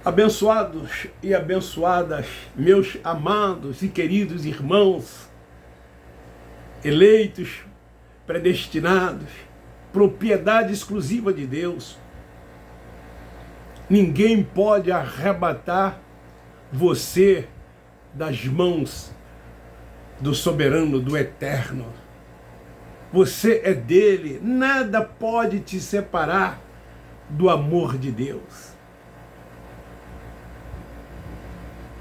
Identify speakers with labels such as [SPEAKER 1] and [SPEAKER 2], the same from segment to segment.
[SPEAKER 1] Abençoados e abençoadas, meus amados e queridos irmãos, eleitos, predestinados, propriedade exclusiva de Deus. Ninguém pode arrebatar você das mãos do soberano, do eterno. Você é dele, nada pode te separar do amor de Deus.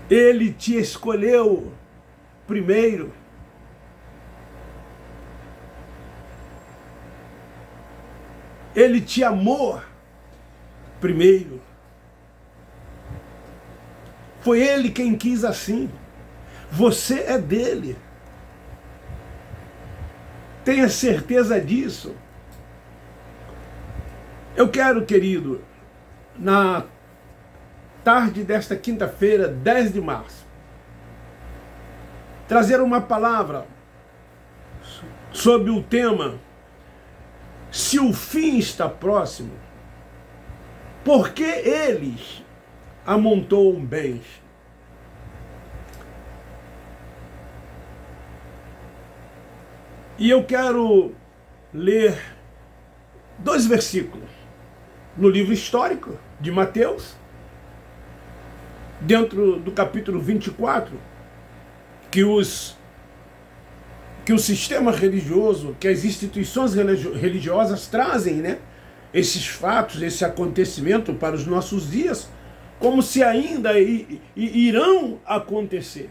[SPEAKER 1] Ele te escolheu primeiro. Ele te amou primeiro. Foi ele quem quis assim. Você é dele. Tenha certeza disso. Eu quero, querido, na tarde desta quinta-feira, 10 de março, trazer uma palavra sobre o tema: se o fim está próximo, por que eles amontoam bens? E eu quero ler 2 versículos no livro histórico de Mateus, dentro do capítulo 24, que o sistema religioso, que as instituições religiosas trazem, né, esses fatos, esse acontecimento para os nossos dias, como se ainda irão acontecer.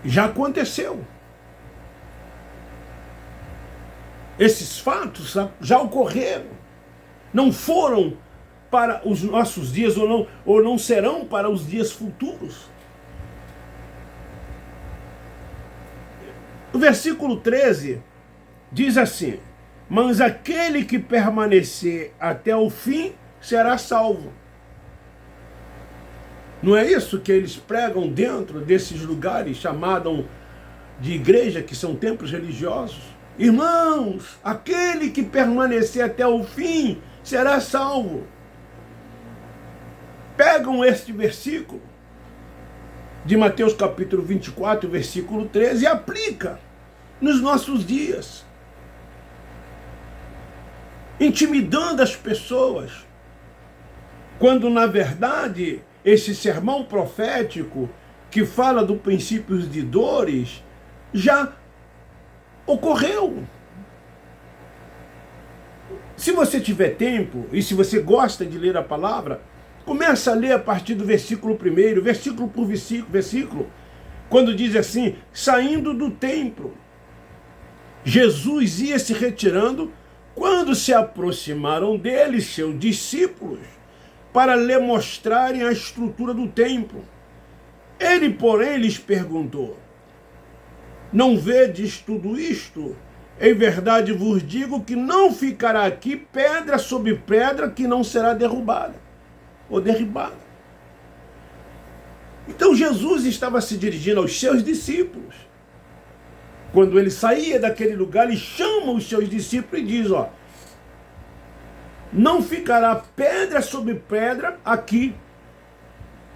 [SPEAKER 1] Já aconteceu. Esses fatos já ocorreram. Não foram para os nossos dias ou não serão para os dias futuros. O versículo 13 diz assim: mas aquele que permanecer até o fim será salvo. Não é isso que eles pregam dentro desses lugares chamados de igreja, que são templos religiosos? Irmãos, aquele que permanecer até o fim será salvo. Pegam este versículo de Mateus capítulo 24, versículo 13, e aplica nos nossos dias, intimidando as pessoas, quando na verdade esse sermão profético que fala do princípios de dores já ocorreu. Se você tiver tempo e se você gosta de ler a palavra, começa a ler a partir do versículo 1, versículo por versículo, quando diz assim: saindo do templo, Jesus ia se retirando, quando se aproximaram dele seus discípulos, para lhe mostrarem a estrutura do templo. Ele, porém, lhes perguntou: não vedes tudo isto? Em verdade vos digo que não ficará aqui pedra sobre pedra que não será derrubada ou derribada. Então Jesus estava se dirigindo aos seus discípulos. Quando ele saía daquele lugar, ele chama os seus discípulos e diz: ó, não ficará pedra sobre pedra aqui.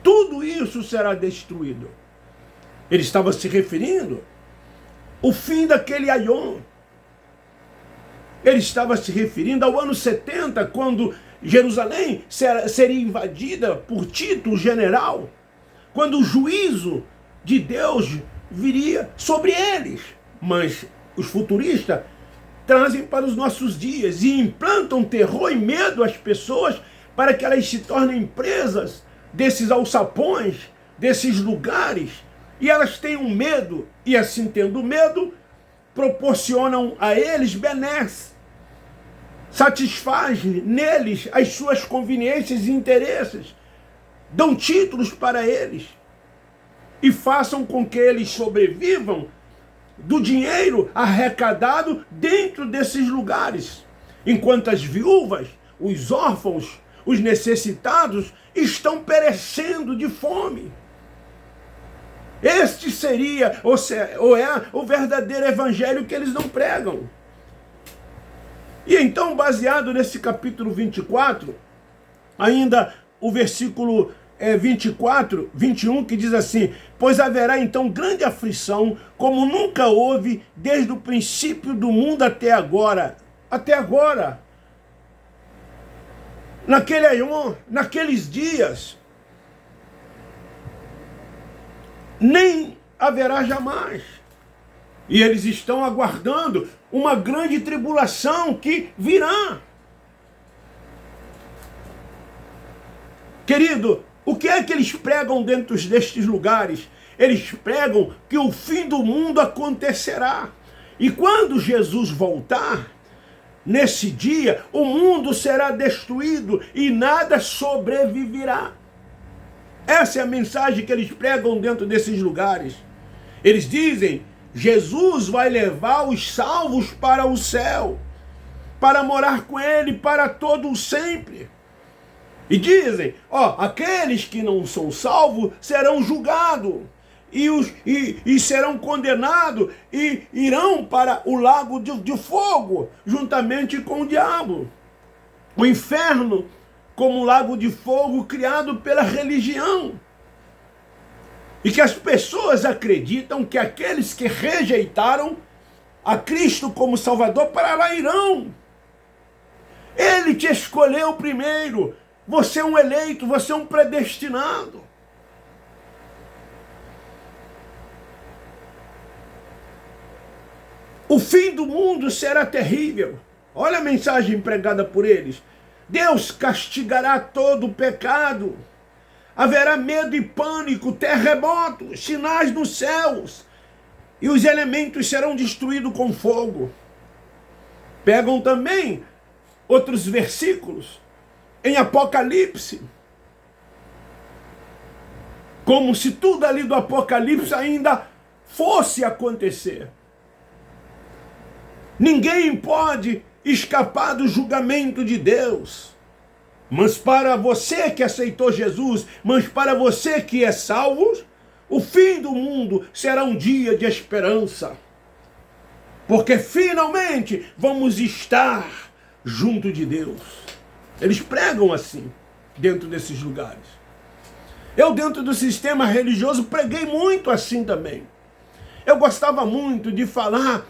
[SPEAKER 1] Tudo isso será destruído. Ele estava se referindo ao fim daquele aion. Ele estava se referindo ao ano 70, quando Jerusalém seria invadida por Tito, o general, quando o juízo de Deus viria sobre eles. Mas os futuristas trazem para os nossos dias e implantam terror e medo às pessoas para que elas se tornem presas desses alçapões, desses lugares, e elas tenham medo, e assim tendo medo, proporcionam a eles benesses, satisfazem neles as suas conveniências e interesses, dão títulos para eles e façam com que eles sobrevivam do dinheiro arrecadado dentro desses lugares, enquanto as viúvas, os órfãos, os necessitados estão perecendo de fome. Este seria, ou é, o verdadeiro evangelho que eles não pregam. E então, baseado nesse capítulo 24, ainda o versículo 24, 21, que diz assim: pois haverá então grande aflição, como nunca houve desde o princípio do mundo até agora. Até agora. Naqueles dias, nem haverá jamais. E eles estão aguardando uma grande tribulação que virá. Querido, o que é que eles pregam dentro destes lugares? Eles pregam que o fim do mundo acontecerá. E quando Jesus voltar, nesse dia, o mundo será destruído e nada sobreviverá. Essa é a mensagem que eles pregam dentro desses lugares. Eles dizem: Jesus vai levar os salvos para o céu, para morar com ele para todo o sempre. E dizem: aqueles que não são salvos serão julgados e serão condenados e irão para o lago de fogo, juntamente com o diabo. O inferno como um lago de fogo criado pela religião. E que as pessoas acreditam que aqueles que rejeitaram a Cristo como Salvador para lá irão. Ele te escolheu primeiro. Você é um eleito, você é um predestinado. O fim do mundo será terrível. Olha a mensagem pregada por eles. Deus castigará todo o pecado. Haverá medo e pânico, terremotos, sinais nos céus. E os elementos serão destruídos com fogo. Pegam também outros versículos em Apocalipse. Como se tudo ali do Apocalipse ainda fosse acontecer. Ninguém pode escapar do julgamento de Deus. Mas para você que aceitou Jesus, mas para você que é salvo, o fim do mundo será um dia de esperança. Porque finalmente vamos estar junto de Deus. Eles pregam assim, dentro desses lugares. Eu, dentro do sistema religioso, preguei muito assim também. Eu gostava muito de falar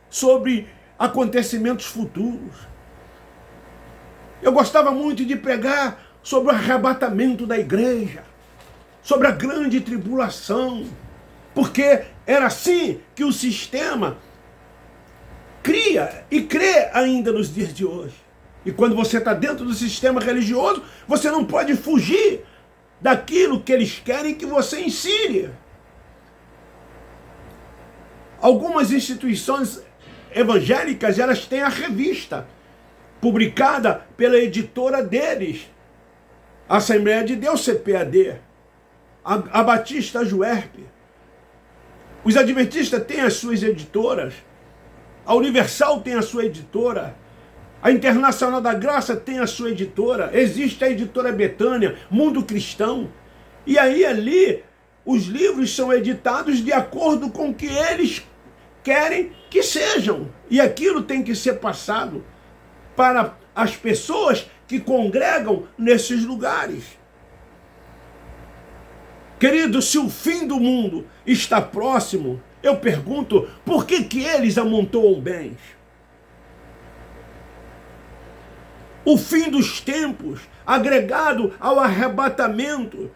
[SPEAKER 1] sobre acontecimentos futuros. Eu gostava muito de pregar sobre o arrebatamento da igreja, sobre a grande tribulação, porque era assim que o sistema cria e crê ainda nos dias de hoje. E quando você está dentro do sistema religioso, você não pode fugir daquilo que eles querem que você ensine. Algumas instituições evangélicas, elas têm a revista publicada pela editora deles, a Assembleia de Deus, CPAD, a Batista, a Juerp. Os adventistas têm as suas editoras, a Universal tem a sua editora, a Internacional da Graça tem a sua editora, existe a editora Betânia, Mundo Cristão. E aí ali os livros são editados de acordo com o que eles querem que sejam. E aquilo tem que ser passado para as pessoas que congregam nesses lugares. Querido, se o fim do mundo está próximo, eu pergunto, por que eles amontoam bens? O fim dos tempos, agregado ao arrebatamento,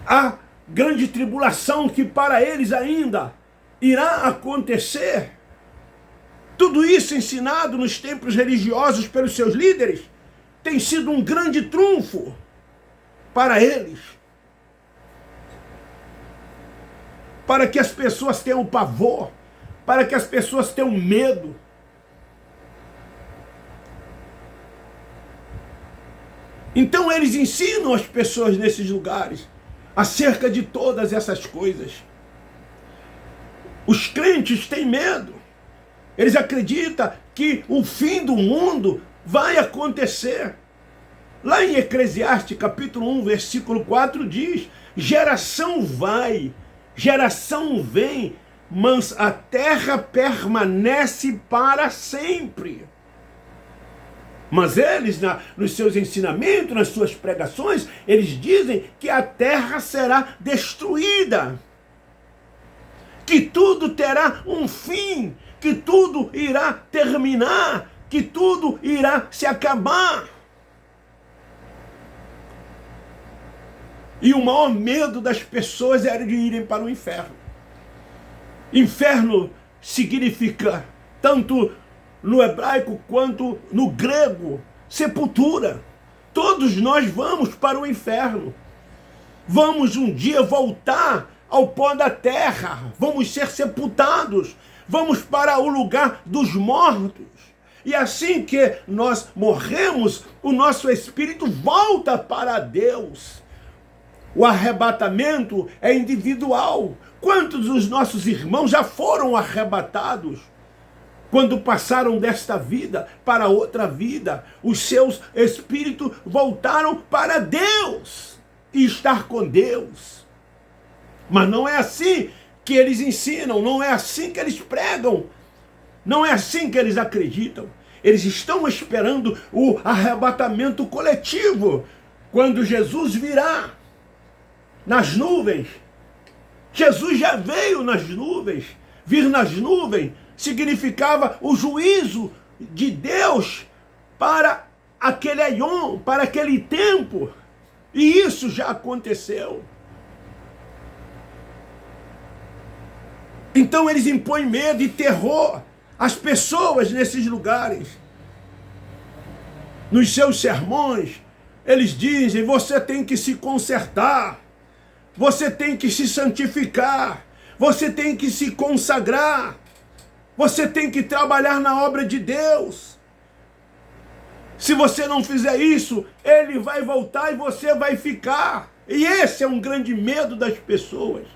[SPEAKER 1] a grande tribulação que para eles ainda irá acontecer. Tudo isso ensinado nos templos religiosos pelos seus líderes tem sido um grande trunfo para eles. Para que as pessoas tenham pavor, para que as pessoas tenham medo. Então eles ensinam as pessoas nesses lugares acerca de todas essas coisas. Os crentes têm medo. Eles acreditam que o fim do mundo vai acontecer. Lá em Eclesiastes, capítulo 1, versículo 4, diz: geração vai, geração vem, mas a terra permanece para sempre. Mas eles, nos seus ensinamentos, nas suas pregações, eles dizem que a terra será destruída, que tudo terá um fim, que tudo irá terminar, que tudo irá se acabar. E o maior medo das pessoas era de irem para o inferno. Inferno significa, tanto no hebraico quanto no grego, sepultura. Todos nós vamos para o inferno. Vamos um dia voltar ao pó da terra. Vamos ser sepultados. Vamos para o lugar dos mortos. E assim que nós morremos, o nosso espírito volta para Deus. O arrebatamento é individual. Quantos dos nossos irmãos já foram arrebatados quando passaram desta vida para outra vida? Os seus espíritos voltaram para Deus e estar com Deus. Mas não é assim que eles ensinam, não é assim que eles pregam, não é assim que eles acreditam. Eles estão esperando o arrebatamento coletivo, quando Jesus virá nas nuvens. Jesus já veio nas nuvens. Vir nas nuvens significava o juízo de Deus para aquele aion, para aquele tempo. E isso já aconteceu. Então eles impõem medo e terror às pessoas nesses lugares. Nos seus sermões, eles dizem: você tem que se consertar, você tem que se santificar, você tem que se consagrar, você tem que trabalhar na obra de Deus. Se você não fizer isso, ele vai voltar e você vai ficar. E esse é um grande medo das pessoas.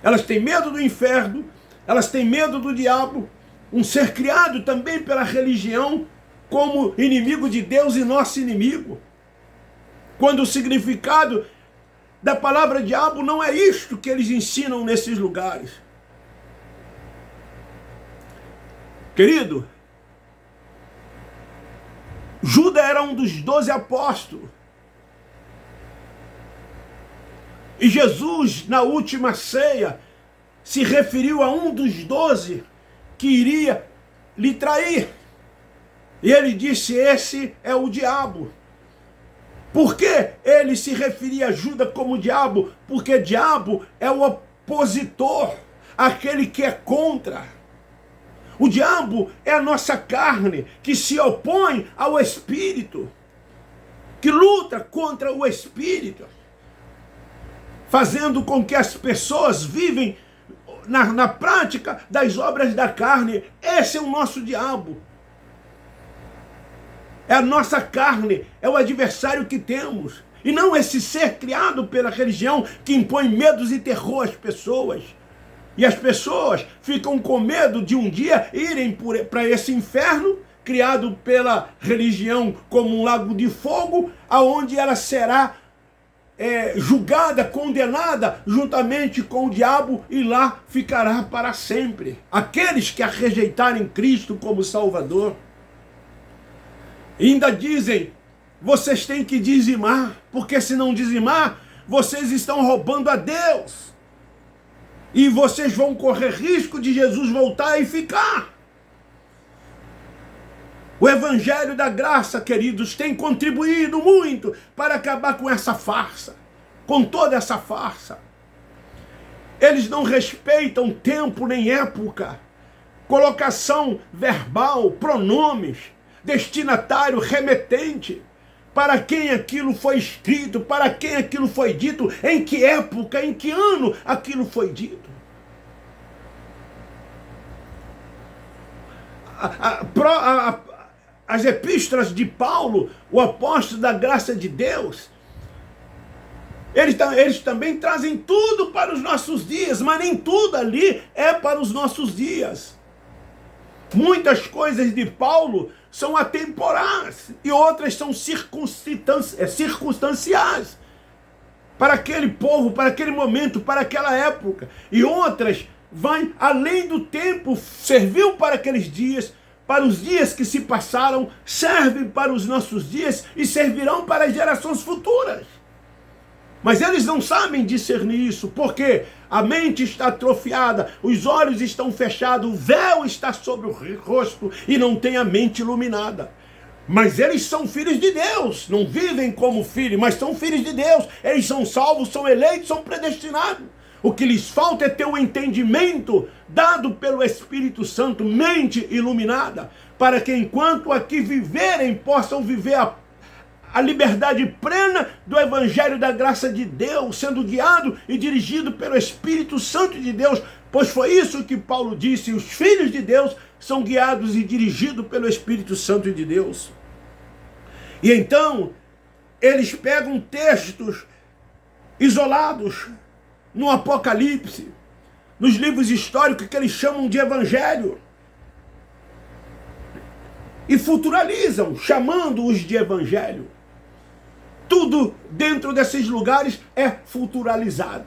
[SPEAKER 1] Elas têm medo do inferno, elas têm medo do diabo, um ser criado também pela religião como inimigo de Deus e nosso inimigo. Quando o significado da palavra diabo não é isto que eles ensinam nesses lugares. Querido, Judas era um dos 12 apóstolos. E Jesus, na última ceia, se referiu a um dos 12 que iria lhe trair. E ele disse: esse é o diabo. Por que ele se referia a Judas como diabo? Porque diabo é o opositor, aquele que é contra. O diabo é a nossa carne, que se opõe ao Espírito, que luta contra o Espírito, fazendo com que as pessoas vivem na prática das obras da carne. Esse é o nosso diabo. É a nossa carne, é o adversário que temos. E não esse ser criado pela religião que impõe medos e terror às pessoas. E as pessoas ficam com medo de um dia irem para esse inferno, criado pela religião como um lago de fogo, aonde ela será julgada, condenada, juntamente com o diabo, e lá ficará para sempre. Aqueles que a rejeitarem Cristo como Salvador. Ainda dizem: vocês têm que dizimar, porque se não dizimar, vocês estão roubando a Deus. E vocês vão correr risco de Jesus voltar e ficar. O Evangelho da Graça, queridos, tem contribuído muito para acabar com essa farsa, com toda essa farsa. Eles não respeitam tempo nem época, colocação verbal, pronomes, destinatário, remetente, para quem aquilo foi escrito, para quem aquilo foi dito, em que época, em que ano aquilo foi dito. As epístolas de Paulo, o apóstolo da graça de Deus, eles também trazem tudo para os nossos dias, mas nem tudo ali é para os nossos dias. Muitas coisas de Paulo são atemporais e outras são circunstanciais para aquele povo, para aquele momento, para aquela época. E outras vai além do tempo, serviu para aqueles dias, para os dias que se passaram, servem para os nossos dias e servirão para as gerações futuras. Mas eles não sabem discernir isso, porque a mente está atrofiada, os olhos estão fechados, o véu está sobre o rosto e não tem a mente iluminada. Mas eles são filhos de Deus, não vivem como filhos, mas são filhos de Deus. Eles são salvos, são eleitos, são predestinados. O que lhes falta é ter um entendimento dado pelo Espírito Santo, mente iluminada, para que enquanto aqui viverem, possam viver a liberdade plena do Evangelho da graça de Deus, sendo guiado e dirigido pelo Espírito Santo de Deus, pois foi isso que Paulo disse: os filhos de Deus são guiados e dirigidos pelo Espírito Santo de Deus. E então, eles pegam textos isolados no Apocalipse, nos livros históricos que eles chamam de Evangelho, e futuralizam, chamando-os de Evangelho. Tudo dentro desses lugares é futuralizado.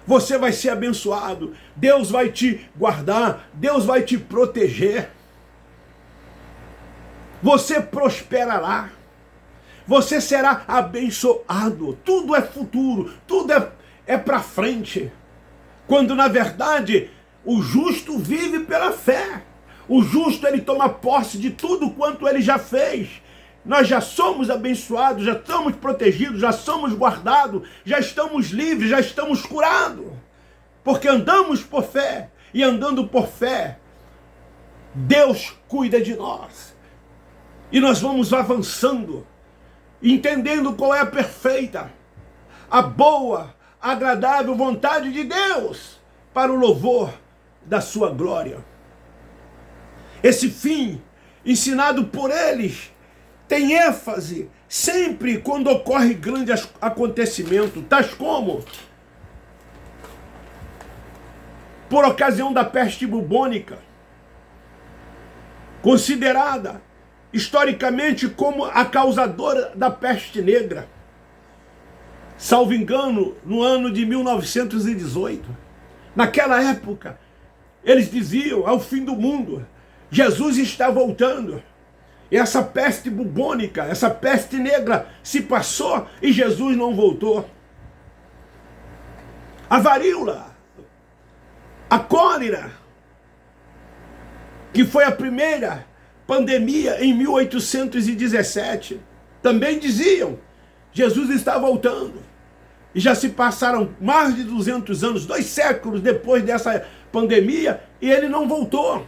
[SPEAKER 1] Você vai ser abençoado, Deus vai te guardar, Deus vai te proteger. Você prosperará, você será abençoado. Tudo é futuro, tudo é para frente. Quando na verdade o justo vive pela fé. O justo, ele toma posse de tudo quanto ele já fez. Nós já somos abençoados, já estamos protegidos, já somos guardados, já estamos livres, já estamos curados. Porque andamos por fé, e andando por fé, Deus cuida de nós. E nós vamos avançando, entendendo qual é a perfeita, a boa, agradável vontade de Deus, para o louvor da sua glória. Esse fim, ensinado por eles, tem ênfase sempre quando ocorre grande acontecimento, tais como por ocasião da peste bubônica, considerada historicamente como a causadora da peste negra, salvo engano, no ano de 1918. Naquela época, eles diziam: ao fim do mundo, Jesus está voltando. E essa peste bubônica, essa peste negra se passou e Jesus não voltou. A varíola, a cólera, que foi a primeira pandemia em 1817, também diziam: Jesus está voltando. E já se passaram mais de 200 anos, 2 séculos depois dessa pandemia, e ele não voltou.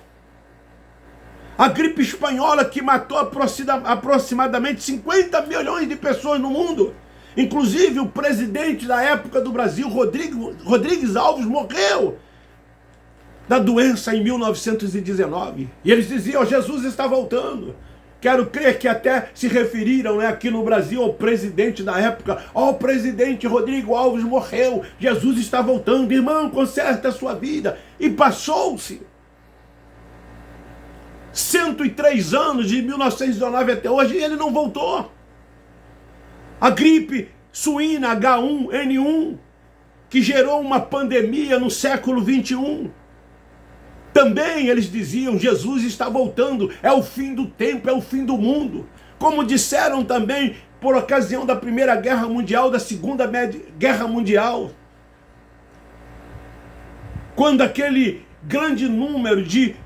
[SPEAKER 1] A gripe espanhola, que matou aproximadamente 50 milhões de pessoas no mundo. Inclusive o presidente da época do Brasil, Rodrigues Alves, morreu da doença em 1919. E eles diziam: Jesus está voltando. Quero crer que até se referiram, aqui no Brasil, ao presidente da época: o presidente Rodrigo Alves morreu, Jesus está voltando, irmão, conserta a sua vida. E passou-se 103 anos, de 1919 até hoje, e ele não voltou. A gripe suína H1N1, que gerou uma pandemia no século 21. Também eles diziam: Jesus está voltando, é o fim do tempo, é o fim do mundo. Como disseram também por ocasião da Primeira Guerra Mundial, da Segunda Guerra Mundial, quando aquele grande número de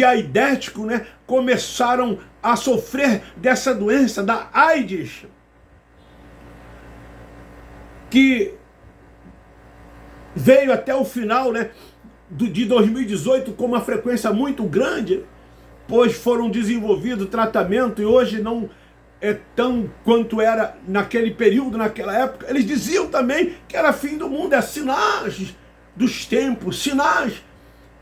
[SPEAKER 1] aidéticos, começaram a sofrer dessa doença, da AIDS, que veio até o final, de 2018 com uma frequência muito grande, pois foram desenvolvidos tratamento e hoje não é tão quanto era naquele período, naquela época. Eles diziam também que era fim do mundo, sinais dos tempos, sinais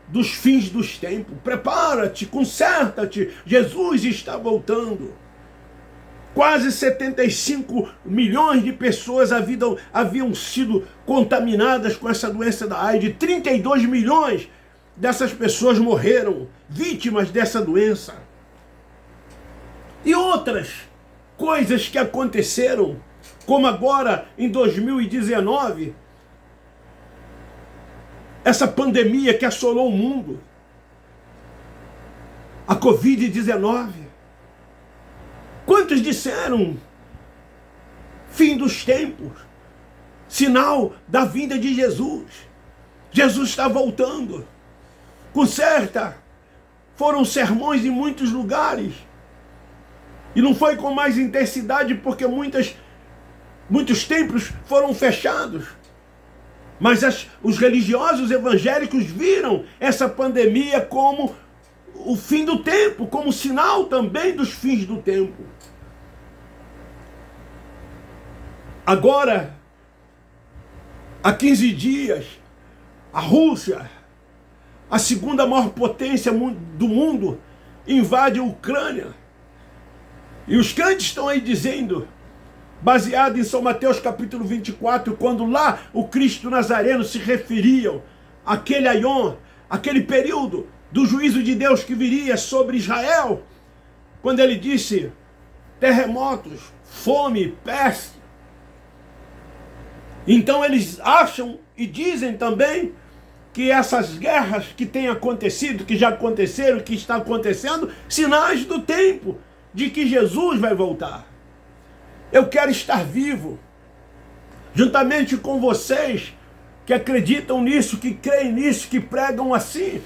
[SPEAKER 1] dos fins dos tempos. Prepara-te, conserta-te, Jesus está voltando. Quase 75 milhões de pessoas haviam sido contaminadas com essa doença da AIDS. 32 milhões dessas pessoas morreram, vítimas dessa doença. E outras coisas que aconteceram, como agora em 2019, essa pandemia que assolou o mundo, a Covid-19. Quantos disseram fim dos tempos, sinal da vinda de Jesus? Jesus está voltando. Com certa, foram sermões em muitos lugares. E não foi com mais intensidade porque muitos templos foram fechados. Mas os religiosos evangélicos viram essa pandemia como o fim do tempo, como sinal também dos fins do tempo. Agora, há 15 dias, a Rússia, a segunda maior potência do mundo, invade a Ucrânia. E os crentes estão aí dizendo, baseado em São Mateus capítulo 24, quando lá o Cristo Nazareno se referiam àquele aion, aquele período do juízo de Deus que viria sobre Israel, quando ele disse terremotos, fome, peste. Então eles acham e dizem também que essas guerras que têm acontecido, que já aconteceram, que está acontecendo, sinais do tempo de que Jesus vai voltar. Eu quero estar vivo, juntamente com vocês que acreditam nisso, que creem nisso, que pregam assim,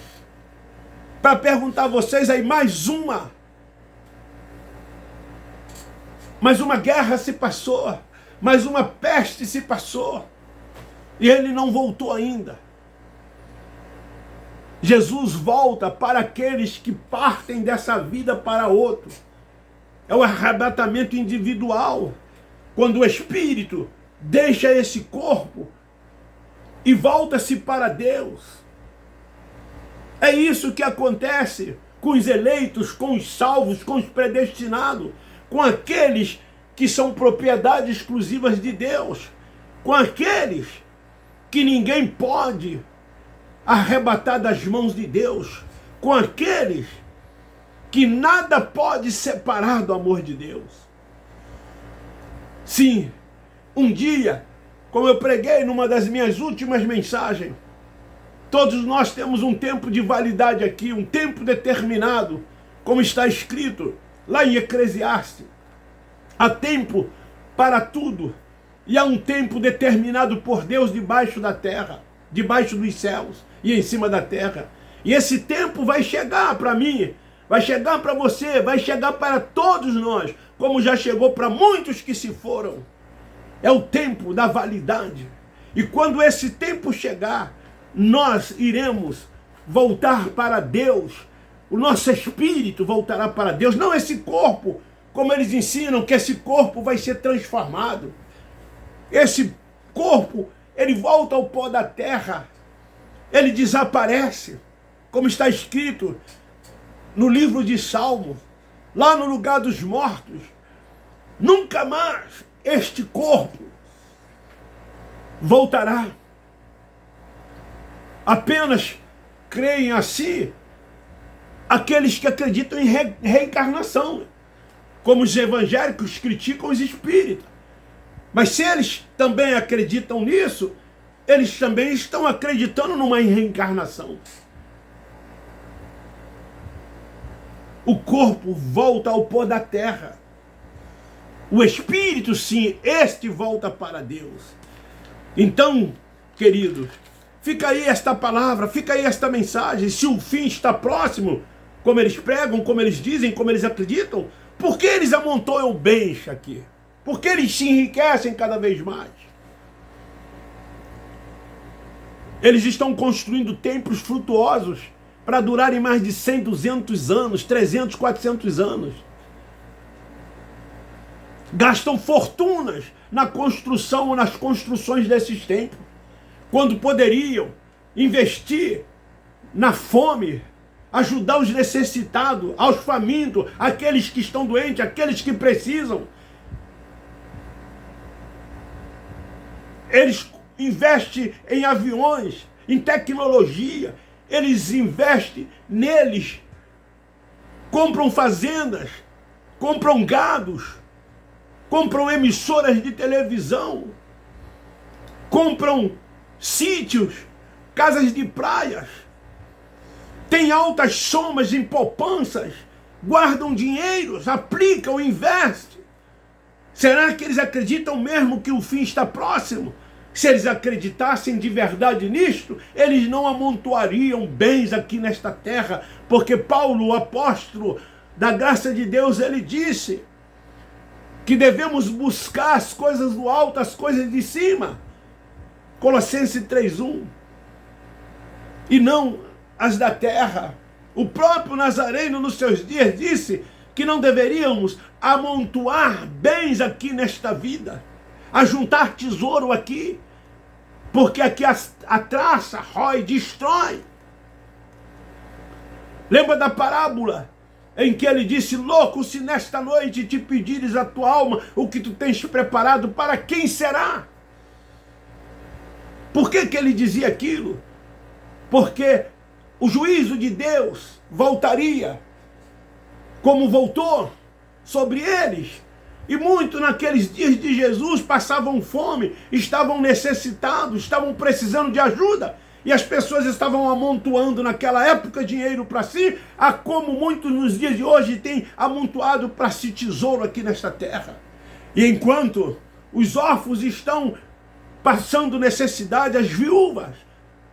[SPEAKER 1] para perguntar a vocês aí mais uma guerra se passou, mais uma peste se passou, e ele não voltou ainda. Jesus volta para aqueles que partem dessa vida para outro. É o arrebatamento individual, quando o espírito deixa esse corpo e volta-se para Deus. É isso que acontece com os eleitos, com os salvos, com os predestinados, com aqueles que são propriedades exclusivas de Deus, com aqueles que ninguém pode arrebatar das mãos de Deus, com aqueles que nada pode separar do amor de Deus. Sim, um dia, como eu preguei numa das minhas últimas mensagens, todos nós temos um tempo de validade aqui, um tempo determinado, como está escrito lá em Eclesiastes. Há tempo para tudo, e há um tempo determinado por Deus debaixo da terra, debaixo dos céus e em cima da terra. E esse tempo vai chegar para mim, vai chegar para você, vai chegar para todos nós, como já chegou para muitos que se foram. É o tempo da validade. E quando esse tempo chegar, nós iremos voltar para Deus. O nosso espírito voltará para Deus, não esse corpo, como eles ensinam, que esse corpo vai ser transformado. Esse corpo, ele volta ao pó da terra, ele desaparece, como está escrito no livro de Salmos, lá no lugar dos mortos. Nunca mais este corpo voltará. Apenas creem assim aqueles que acreditam em reencarnação, como os evangélicos criticam os espíritas. Mas se eles também acreditam nisso, eles também estão acreditando numa reencarnação. O corpo volta ao pó da terra. O espírito, sim, este volta para Deus. Então, queridos, fica aí esta palavra, fica aí esta mensagem. Se o fim está próximo, como eles pregam, como eles dizem, como eles acreditam, por que eles amontoam bens aqui? Por que eles se enriquecem cada vez mais? Eles estão construindo templos frutuosos para durarem mais de 100, 200 anos, 300, 400 anos. Gastam fortunas na construção ou nas construções desses templos, quando poderiam investir na fome, ajudar os necessitados, aos famintos, aqueles que estão doentes, aqueles que precisam. Eles investem em aviões, em tecnologia, eles investem neles, compram fazendas, compram gados, compram emissoras de televisão, compram sítios, casas de praias, têm altas somas em poupanças, guardam dinheiros, aplicam, investem. Será que eles acreditam mesmo que o fim está próximo? Se eles acreditassem de verdade nisto, eles não amontoariam bens aqui nesta terra, porque Paulo, o apóstolo da graça de Deus, ele disse que devemos buscar as coisas do alto, as coisas de cima. Colossenses 3:1. E não as da terra. O próprio Nazareno, nos seus dias, disse que não deveríamos amontoar bens aqui nesta vida, ajuntar tesouro aqui, porque aqui a traça rói, destrói. Lembra da parábola em que ele disse: louco, se nesta noite te pedires a tua alma, o que tu tens preparado, para quem será? Por que ele dizia aquilo? Porque o juízo de Deus voltaria, como voltou, sobre eles. E muitos naqueles dias de Jesus passavam fome, estavam necessitados, estavam precisando de ajuda. E as pessoas estavam amontoando naquela época dinheiro para si, a como muitos nos dias de hoje têm amontoado para si tesouro aqui nesta terra. E enquanto os órfãos estão passando necessidade, as viúvas,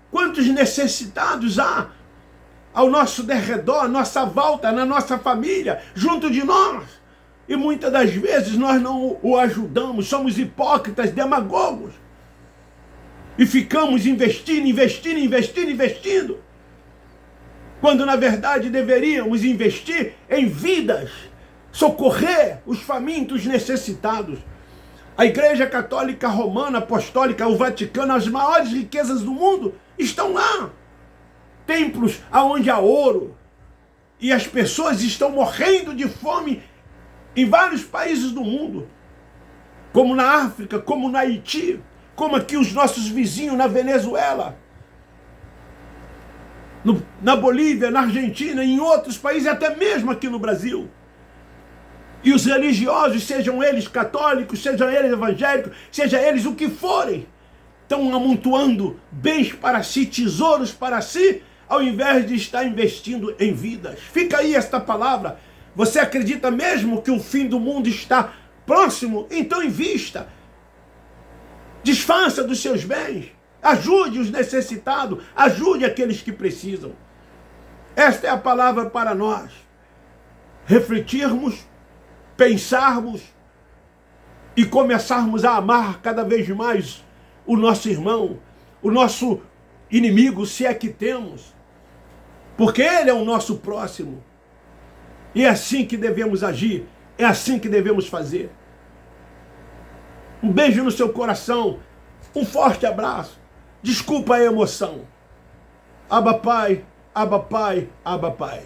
[SPEAKER 1] quantos necessitados há ao nosso derredor, à nossa volta, na nossa família, junto de nós. E muitas das vezes nós não o ajudamos, somos hipócritas, demagogos. E ficamos investindo, quando na verdade deveríamos investir em vidas, socorrer os famintos necessitados. A Igreja Católica Romana, Apostólica, o Vaticano, as maiores riquezas do mundo estão lá. Templos onde há ouro. E as pessoas estão morrendo de fome em vários países do mundo. Como na África, como na Haiti, como aqui os nossos vizinhos na Venezuela, na Bolívia, na Argentina, em outros países, até mesmo aqui no Brasil. E os religiosos, sejam eles católicos, sejam eles evangélicos, sejam eles o que forem, estão amontoando bens para si, tesouros para si, ao invés de estar investindo em vidas. Fica aí esta palavra. Você acredita mesmo que o fim do mundo está próximo? Então invista. Desfaça dos seus bens. Ajude os necessitados. Ajude aqueles que precisam. Esta é a palavra para nós. Refletirmos, pensarmos e começarmos a amar cada vez mais o nosso irmão, o nosso inimigo, se é que temos. Porque ele é o nosso próximo. E é assim que devemos agir. É assim que devemos fazer. Um beijo no seu coração. Um forte abraço. Desculpa a emoção. Abba Pai, Abba Pai, Abba Pai.